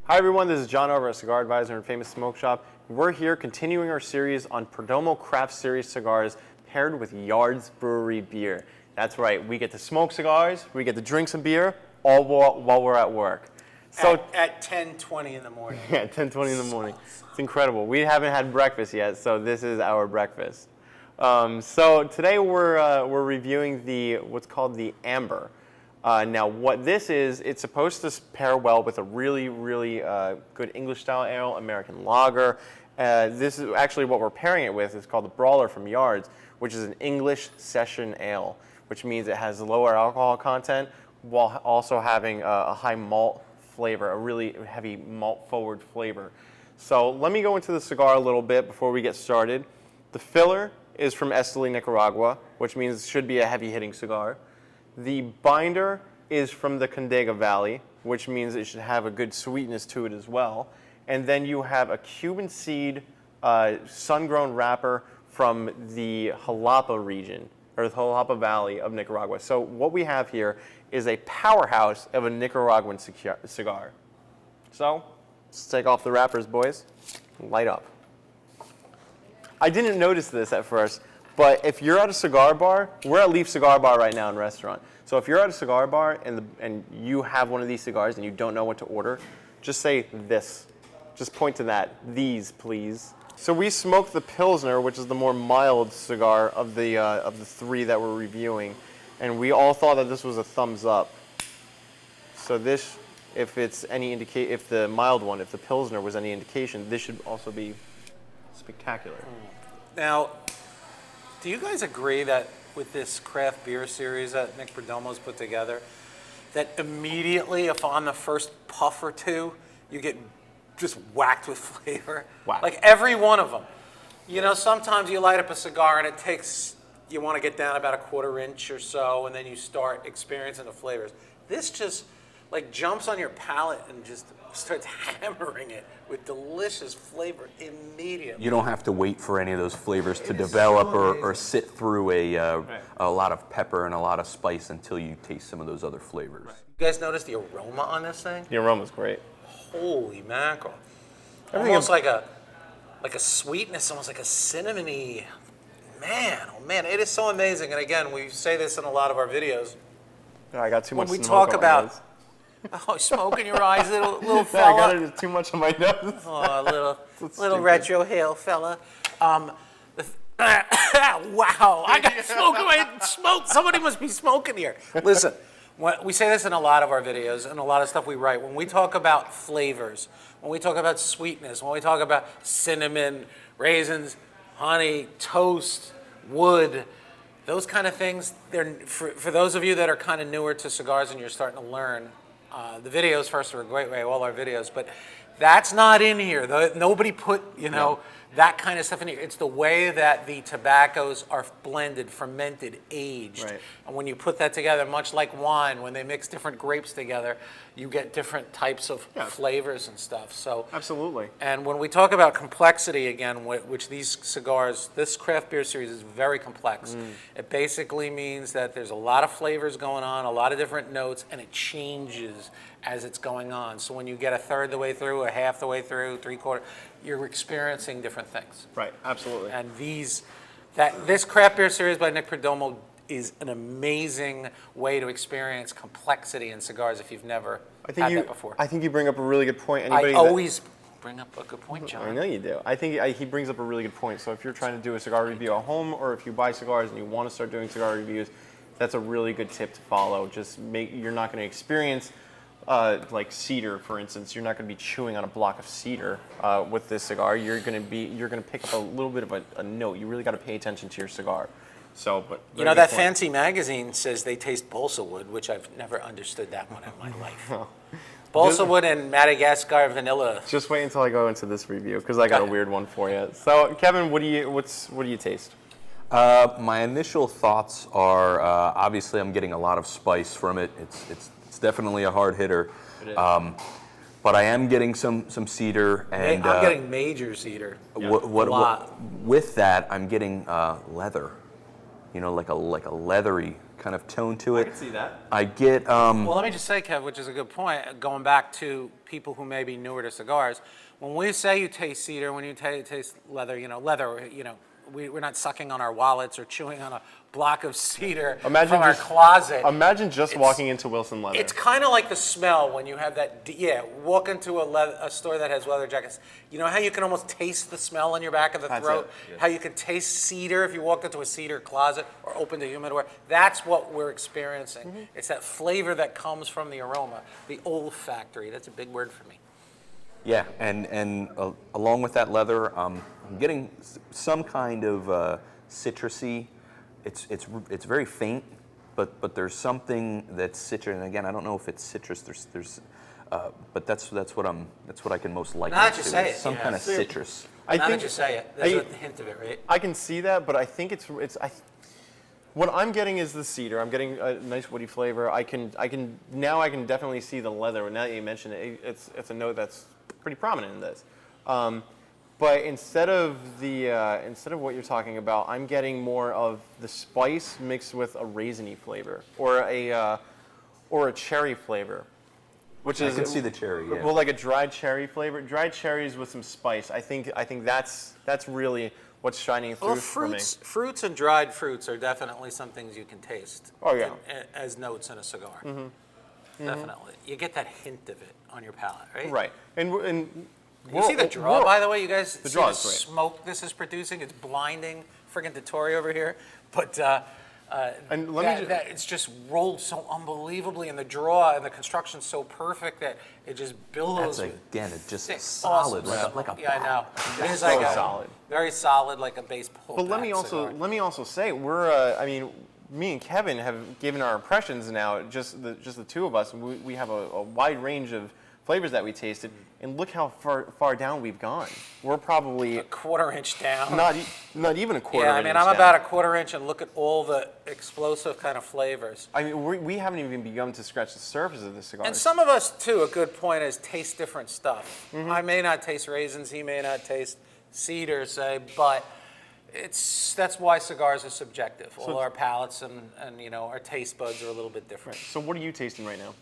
Hi everyone, this is John over at Cigar Advisor and Famous Smoke Shop. We're here continuing our series on Perdomo Craft Series cigars paired with Yards Brewery beer. That's right, we get to smoke cigars, we get to drink some beer, all while we're at work. So at 10:20 in the morning. Yeah, 10:20 in the morning. It's incredible. We haven't had breakfast yet, so this is our breakfast. So today we're reviewing what's called the Amber. Now what this is, it's supposed to pair well with a really good English style ale, American lager. This is actually what we're pairing it with. It's called the Brawler from Yards, which is an English session ale, which means it has lower alcohol content while also having a high malt flavor, a really heavy malt forward flavor. So let me go into the cigar a little bit before we get started. The filler is from Esteli, Nicaragua, which means it should be a heavy hitting cigar. The binder is from the Condega Valley, which means it should have a good sweetness to it as well. And then you have a Cuban seed sun-grown wrapper from the Jalapa region, or the Jalapa Valley of Nicaragua. So what we have here is a powerhouse of a Nicaraguan cigar. So let's take off the wrappers, boys. Light up. I didn't notice this at first, but if you're at a cigar bar, we're at Leaf Cigar Bar right now in restaurant. So if you're at a cigar bar and you have one of these cigars and you don't know what to order, just say this. Just point to that. These, please. So we smoked the Pilsner, which is the more mild cigar of the three that we're reviewing, and we all thought that this was a thumbs up. So this, if it's any if the mild one, if the Pilsner was any indication, this should also be spectacular. Now, do you guys agree that with this craft beer series that Nick Perdomo's put together, that immediately, if on the first puff or two, you get just whacked with flavor? Whack. Like every one of them. You know, sometimes you light up a cigar and it takes, you want to get down about a quarter inch or so, and then you start experiencing the flavors. This just like jumps on your palate and just starts hammering it with delicious flavor immediately. You don't have to wait for any of those flavors to develop or sit through a lot of pepper and a lot of spice until you taste some of those other flavors. Right. You guys notice the aroma on this thing? The aroma's great. Holy mackerel. Almost like a sweetness, almost like a cinnamony. Man, oh man, it is so amazing. And again, we say this in a lot of our videos. I got too much When we smoke talk on my about, nose. oh, smoke in your eyes, little fella. I got it too much on my nose. Oh, little stupid. retro hail fella. Wow, I got smoke in my smoke. Somebody must be smoking here. Listen, we say this in a lot of our videos and a lot of stuff we write. When we talk about flavors, when we talk about sweetness, when we talk about cinnamon, raisins, honey, toast, wood, those kind of things, they're for those of you that are kind of newer to cigars and you're starting to learn, the videos first are a great way, all our videos, but that's not in here. Nobody put, that kind of stuff in here. It's the way that the tobaccos are blended, fermented, aged. Right. And when you put that together, much like wine, when they mix different grapes together, you get different types of flavors and stuff. So Absolutely. And when we talk about complexity again, which these cigars, this craft beer series is very complex. It basically means that there's a lot of flavors going on, a lot of different notes, and it changes as it's going on. So when you get a third the way through, a half the way through, three-quarter, you're experiencing different things. Right, absolutely. And this craft beer series by Nick Perdomo is an amazing way to experience complexity in cigars if you've never had that before. I think you bring up a really good point. I always bring up a good point, John. I know you do. I think he brings up a really good point. So if you're trying to do a cigar review at home, or if you buy cigars and you want to start doing cigar reviews, that's a really good tip to follow. You're not going to experience like cedar, for instance. You're not going to be chewing on a block of cedar with this cigar. You're going to pick up a little bit of a note. You really got to pay attention to your cigar. So, but that fancy magazine says they taste balsa wood, which I've never understood that one in my life. Balsa wood and Madagascar vanilla. Just wait until I go into this review because I got a weird one for you. So, Kevin, what do you taste? My initial thoughts are obviously I'm getting a lot of spice from it. It's definitely a hard hitter. It is. But I am getting some cedar, and I'm getting major cedar. A lot. With that, I'm getting leather. Like a leathery kind of tone to it. I can see that. I get. Well, let me just say, Kev, which is a good point, going back to people who may be newer to cigars, when we say you taste cedar, when you taste leather, we're not sucking on our wallets or chewing on a block of cedar from our closet. Imagine just walking into Wilson Leather. It's kind of like the smell when you have that, walk into a store that has leather jackets. You know how you can almost taste the smell in your back of the throat? Yeah. How you can taste cedar if you walk into a cedar closet or open the humidor? That's what we're experiencing. Mm-hmm. It's that flavor that comes from the aroma, the olfactory. That's a big word for me. Yeah, and along with that leather, I'm getting some kind of citrusy. It's very faint, but there's something that's citrus. And again, I don't know if it's citrus. But that's what I can most like. Now that you say it, some kind of citrus. Now that you say it, there's a hint of it, right? I can see that, but I think what I'm getting is the cedar. I'm getting a nice woody flavor. I can definitely see the leather. Now that you mention it, it's a note that's pretty prominent in this. But instead of what you're talking about, I'm getting more of the spice mixed with a raisiny flavor or a cherry flavor, which I can see the cherry. Yeah. Well, like a dried cherry flavor, dried cherries with some spice. I think that's really what's shining through for me. Fruits and dried fruits are definitely some things you can taste. Oh yeah. As notes in a cigar. Mm-hmm. Definitely, you get that hint of it on your palate, right? Right, and you see the draw, by the way? You guys see the smoke this is producing? It's blinding. Friggin' Vittorio over here. But it's just rolled so unbelievably, and the draw and the construction's so perfect that it just billows. That's again, it's just solid, awesome like a yeah, I know. It is so like solid, very solid, like a base pull. But let me also say me and Kevin have given our impressions now. Just the two of us. We have a wide range of flavors that we tasted, and look how far down we've gone. We're probably a quarter-inch down. Not even a quarter. Yeah, I mean, I'm about a quarter-inch, and look at all the explosive kind of flavors. I mean, we haven't even begun to scratch the surface of the cigar. And some of us, too, a good point is taste different stuff. Mm-hmm. I may not taste raisins, he may not taste cedar, say, but that's why cigars are subjective. All our palates and our taste buds are a little bit different. So what are you tasting right now?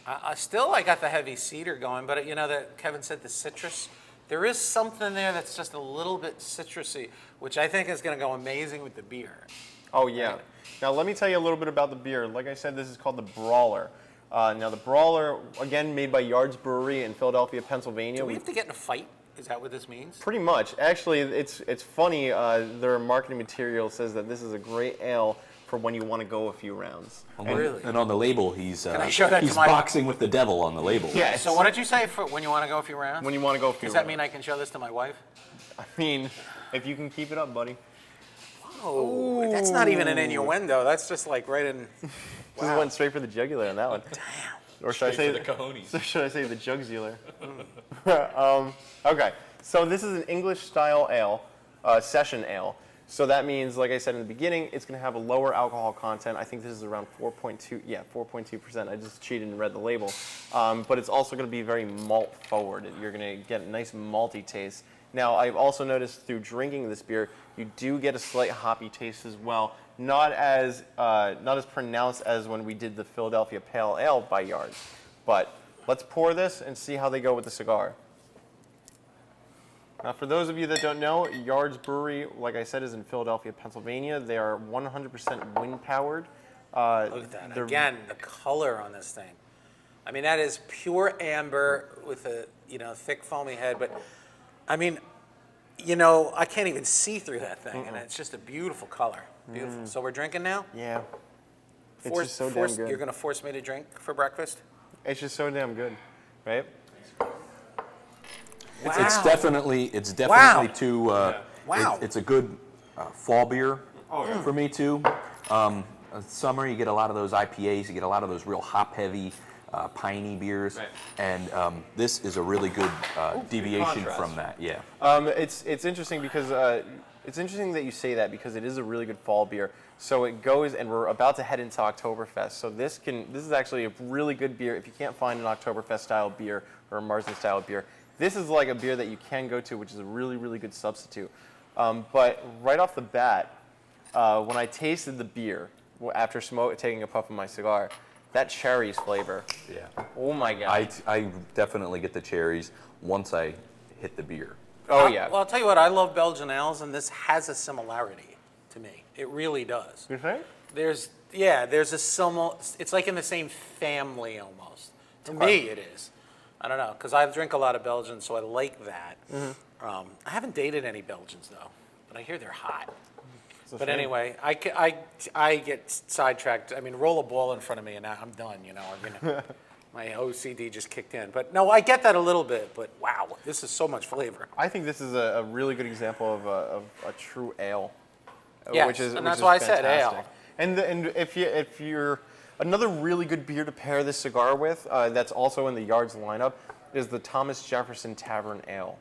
I got the heavy cedar going, but that Kevin said the citrus. There is something there that's just a little bit citrusy, which I think is going to go amazing with the beer. Oh yeah. Right. Now let me tell you a little bit about the beer. Like I said, this is called the Brawler. Now the Brawler, again, made by Yards Brewery in Philadelphia, Pennsylvania. Do we have to get in a fight? Is that what this means? Pretty much. Actually, it's funny. Their marketing material says that this is a great ale for when you want to go a few rounds. Really? And on the label, he's he's boxing with the devil on the label. Yes. So what did you say for when you want to go a few rounds? When you want to go a few rounds. Does that mean I can show this to my wife? I mean, if you can keep it up, buddy. Oh, that's not even an innuendo. That's just like right in. Wow. Just went straight for the jugular on that one. Damn. Or should I say the cojones? So should I say the jugular? Okay. So this is an English-style ale, session ale. So that means, like I said in the beginning, it's going to have a lower alcohol content. I think this is around 4.2. Yeah, 4.2%. I just cheated and read the label. But it's also going to be very malt forward. You're going to get a nice malty taste. Now, I've also noticed through drinking this beer, you do get a slight hoppy taste as well. Not as pronounced as when we did the Philadelphia Pale Ale by Yards. But let's pour this and see how they go with the cigar. Now, for those of you that don't know, Yards Brewery, like I said, is in Philadelphia, Pennsylvania. They are 100% wind-powered. Look at that. Again, the color on this thing. I mean, that is pure amber with a thick foamy head. But, I mean, I can't even see through that thing. And it's just a beautiful color. Beautiful. So we're drinking now? Yeah. It's just so damn good. You're going to force me to drink for breakfast? It's just so damn good, right? Wow. It's definitely wow. too. Wow. It's a good fall beer for me too. Summer you get a lot of those IPAs, you get a lot of those real hop heavy, piney beers, right. And this is a really good deviation from that. Yeah. It's interesting because it's interesting that you say that because it is a really good fall beer. So it goes, and we're about to head into Octoberfest. So this is actually a really good beer if you can't find an Octoberfest style beer or a Marsden style beer. This is like a beer that you can go to, which is a really, really good substitute. But right off the bat, when I tasted the beer, after taking a puff of my cigar, that cherries flavor. Yeah. Oh my God. I definitely get the cherries once I hit the beer. Oh yeah. Well, I'll tell you what, I love Belgian ales, and this has a similarity to me. It really does. You think? There's a it's like in the same family almost. To me, it is. I don't know, because I drink a lot of Belgians, so I like that. I haven't dated any Belgians, though, but I hear they're hot. But anyway, I get sidetracked. I mean, roll a ball in front of me, and I'm done, you know. My OCD just kicked in. But no, I get that a little bit, but wow, this is so much flavor. I think this is a really good example of a true ale. Yes, and that's why I said ale. And if you're another really good beer to pair this cigar with, that's also in the Yards lineup, is the Thomas Jefferson Tavern Ale,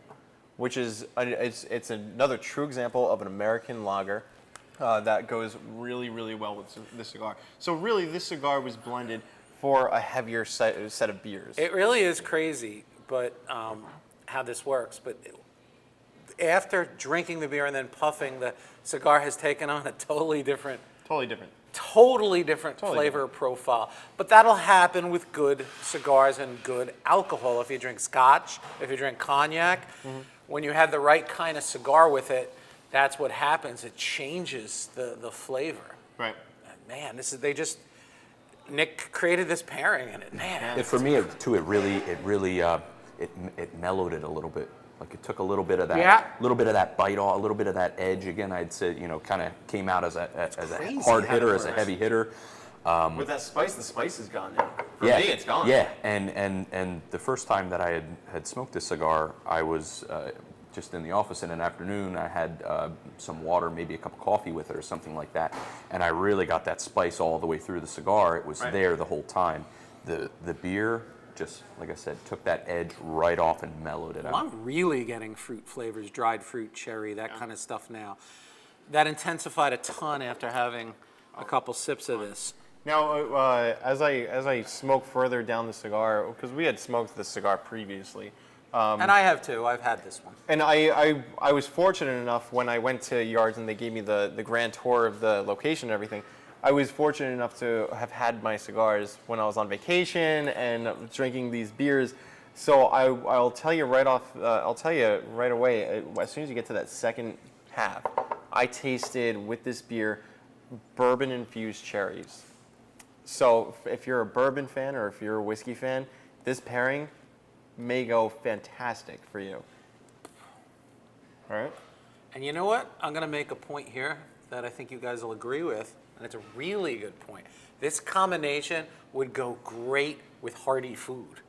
which is it's another true example of an American lager that goes really, really well with this cigar. So really, this cigar was blended for a heavier set of beers. It really is crazy, but how this works. But after drinking the beer and then puffing, the cigar has taken on a totally different flavor profile. But that'll happen with good cigars and good alcohol. If you drink scotch, if you drink cognac, when you have the right kind of cigar with it, that's what happens. It changes the flavor. Right. And man, Nick created this pairing, and For me, it mellowed it a little bit. Like it took a little bit of that bite off, a little bit of that edge. Again, I'd say, kind of came out as a hard hitter, as a heavy hitter. With that spice, the spice is gone now. For me, it's gone. Yeah, and the first time that I had smoked this cigar, I was just in the office in an afternoon. I had some water, maybe a cup of coffee with it or something like that, and I really got that spice all the way through the cigar. It was there the whole time. The beer, just like I said, took that edge right off and mellowed it out. I'm really getting fruit flavors, dried fruit, cherry, that kind of stuff now. That intensified a ton after having a couple sips of this. Now, as I smoke further down the cigar, because we had smoked the cigar previously. And I have too. I've had this one. And I was fortunate enough when I went to Yards and they gave me the grand tour of the location and everything. I was fortunate enough to have had my cigars when I was on vacation and drinking these beers. So I'll tell you right away, as soon as you get to that second half, I tasted with this beer bourbon-infused cherries. So if you're a bourbon fan or if you're a whiskey fan, this pairing may go fantastic for you. All right? And you know what? I'm going to make a point here that I think you guys will agree with, and it's a really good point. This combination would go great with hearty food.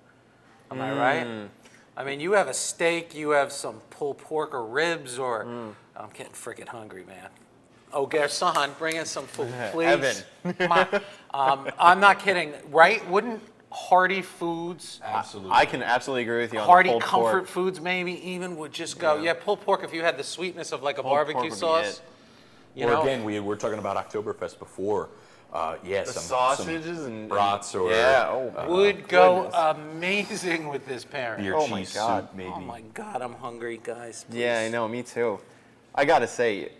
Am I right? I mean, you have a steak, you have some pulled pork or ribs, or I'm getting freaking hungry, man. Oh, Gerson, bring us some food, please. Evan. I'm not kidding, right? Wouldn't hearty foods, Absolutely. I can absolutely agree with you on hearty the pulled comfort pork. foods maybe even would just go, yeah, pulled pork if you had the sweetness of like a Pulled pork barbecue would be sauce. it. You know? Again, we were talking about Oktoberfest before. The sausages and brats or Would go amazing with this pairing. beer Oh my cheese God. soup, maybe. Oh my God, I'm hungry, guys. Please. Yeah, I know, me too. I gotta say,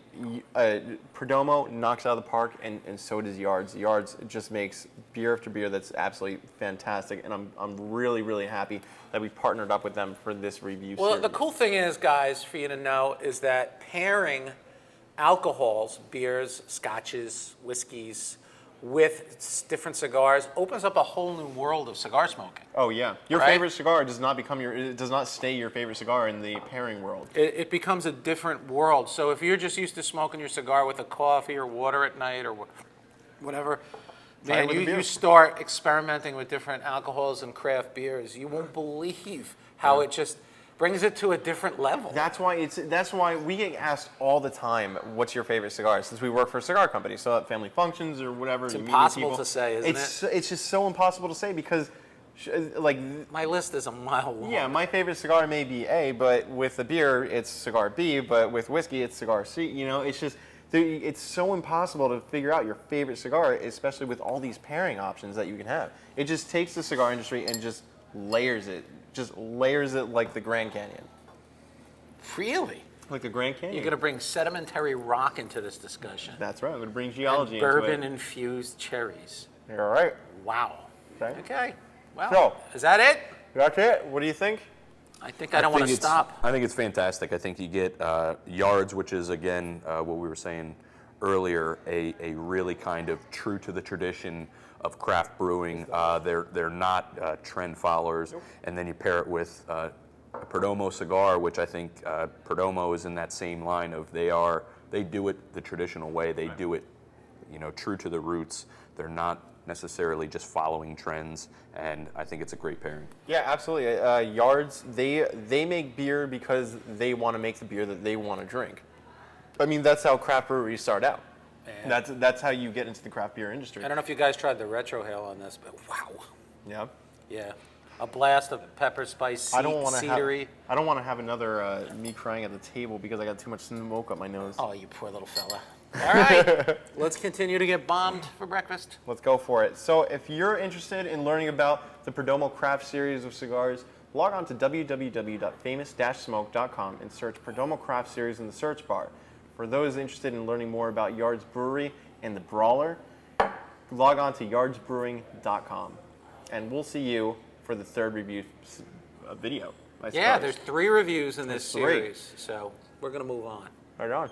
Perdomo knocks out of the park, and so does Yards. Yards just makes beer after beer that's absolutely fantastic, and I'm really, really happy that we partnered up with them for this review Well, series. the cool thing is, guys, for you to know, is that pairing alcohols, beers, scotches, whiskeys, with different cigars opens up a whole new world of cigar smoking. Oh yeah, your Right? favorite cigar does not stay your favorite cigar in the pairing world. It becomes a different world. So if you're just used to smoking your cigar with a coffee or water at night or whatever, Try it man, with a beer. you start experimenting with different alcohols and craft beers. You won't believe how it just brings it to a different level. That's why we get asked all the time, "What's your favorite cigar?" Since we work for a cigar company, so at family functions or whatever, It's you meet impossible people, to say, isn't it? It's just so impossible to say because, like, My list is a mile long. yeah, my favorite cigar may be A, but with the beer, it's cigar B, but with whiskey, it's cigar C. You know, it's just, it's so impossible to figure out your favorite cigar, especially with all these pairing options that you can have. It just takes the cigar industry and just layers it like the Grand Canyon. Really? Like the Grand Canyon. You're going to bring sedimentary rock into this discussion. That's right. I'm going to bring geology and into it. bourbon-infused cherries. You're right. Wow. Okay. Well, So, is that it? That's it. What do you think? I think I don't want to stop. I think it's fantastic. I think you get Yards, which is, again, what we were saying earlier, a really kind of true to the tradition of craft brewing. They're not trend followers. Nope. And then you pair it with a Perdomo cigar, which I think Perdomo is in that same line of they do it the traditional way. They do it, true to the roots. They're not necessarily just following trends, and I think it's a great pairing. Yeah, absolutely. Yards, they make beer because they want to make the beer that they want to drink. I mean, that's how craft breweries start out. Yeah. That's how you get into the craft beer industry. I don't know if you guys tried the retrohale on this, but wow. Yeah. Yeah. A blast of pepper spice, cedary. I don't want to have another me crying at the table because I got too much smoke up my nose. Oh, you poor little fella. All right, let's continue to get bombed for breakfast. Let's go for it. So if you're interested in learning about the Perdomo Craft Series of cigars, log on to www.famous-smoke.com and search Perdomo Craft Series in the search bar. For those interested in learning more about Yards Brewery and the Brawler, log on to yardsbrewing.com. And we'll see you for the third review video. Yeah, there's 3 reviews in this series, so we're going to move on. Right on.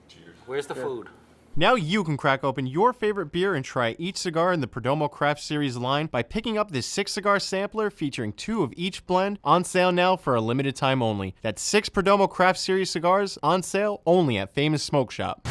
Cheers. Where's the food? Now you can crack open your favorite beer and try each cigar in the Perdomo Craft Series line by picking up this 6-cigar sampler featuring 2 of each blend, on sale now for a limited time only. That's 6 Perdomo Craft Series cigars on sale only at Famous Smoke Shop.